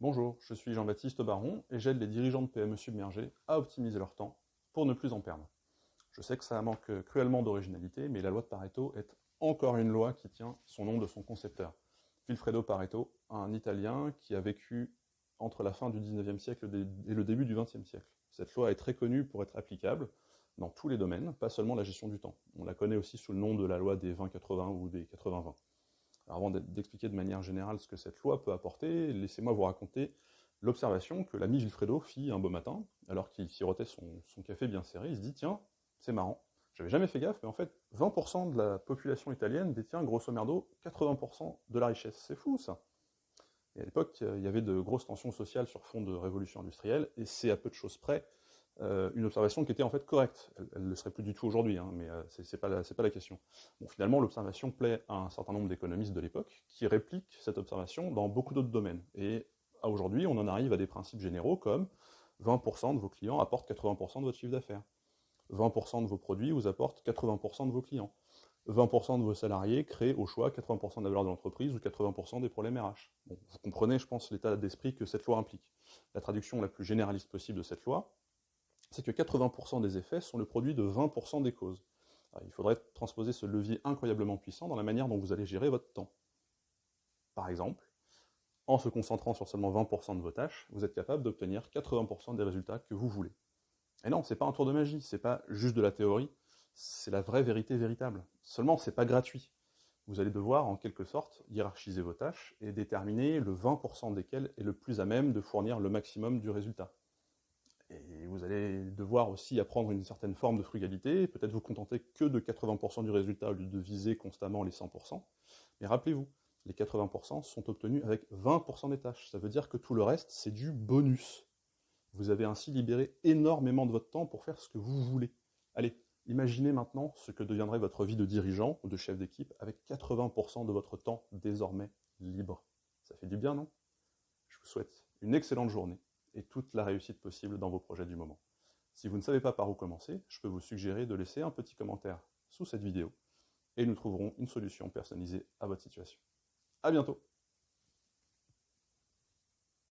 Bonjour, je suis Jean-Baptiste Baron et j'aide les dirigeants de PME submergés à optimiser leur temps pour ne plus en perdre. Je sais que ça manque cruellement d'originalité, mais la loi de Pareto est encore une loi qui tient son nom de son concepteur. Vilfredo Pareto, un Italien qui a vécu entre la fin du 19e siècle et le début du 20e siècle. Cette loi est très connue pour être applicable dans tous les domaines, pas seulement la gestion du temps. On la connaît aussi sous le nom de la loi des 20-80 ou des 80-20. Alors avant d'expliquer de manière générale ce que cette loi peut apporter, laissez-moi vous raconter l'observation que l'ami Vilfredo fit un beau matin, alors qu'il sirotait son café bien serré. Il se dit, tiens, c'est marrant, j'avais jamais fait gaffe, mais en fait, 20% de la population italienne détient grosso merdo 80% de la richesse. C'est fou ça. Et à l'époque, il y avait de grosses tensions sociales sur fond de révolution industrielle, et c'est à peu de choses près une observation qui était en fait correcte. Elle ne le serait plus du tout aujourd'hui, hein, mais c'est pas la question. Bon, finalement, l'observation plaît à un certain nombre d'économistes de l'époque qui répliquent cette observation dans beaucoup d'autres domaines. Et aujourd'hui, on en arrive à des principes généraux comme 20% de vos clients apportent 80% de votre chiffre d'affaires. 20% de vos produits vous apportent 80% de vos clients. 20% de vos salariés créent au choix 80% de la valeur de l'entreprise ou 80% des problèmes RH. Bon, vous comprenez, je pense, l'état d'esprit que cette loi implique. La traduction la plus généraliste possible de cette loi, c'est que 80% des effets sont le produit de 20% des causes. Alors, il faudrait transposer ce levier incroyablement puissant dans la manière dont vous allez gérer votre temps. Par exemple, en se concentrant sur seulement 20% de vos tâches, vous êtes capable d'obtenir 80% des résultats que vous voulez. Et non, c'est pas un tour de magie, c'est pas juste de la théorie, c'est la vraie vérité véritable. Seulement, c'est pas gratuit. Vous allez devoir, en quelque sorte, hiérarchiser vos tâches et déterminer le 20% desquelles est le plus à même de fournir le maximum du résultat. Et vous allez devoir aussi apprendre une certaine forme de frugalité, peut-être vous contenter que de 80% du résultat au lieu de viser constamment les 100%. Mais rappelez-vous, les 80% sont obtenus avec 20% des tâches. Ça veut dire que tout le reste, c'est du bonus. Vous avez ainsi libéré énormément de votre temps pour faire ce que vous voulez. Allez, imaginez maintenant ce que deviendrait votre vie de dirigeant ou de chef d'équipe avec 80% de votre temps désormais libre. Ça fait du bien, non? Je vous souhaite une excellente journée et toute la réussite possible dans vos projets du moment. Si vous ne savez pas par où commencer, je peux vous suggérer de laisser un petit commentaire sous cette vidéo et nous trouverons une solution personnalisée à votre situation. À bientôt!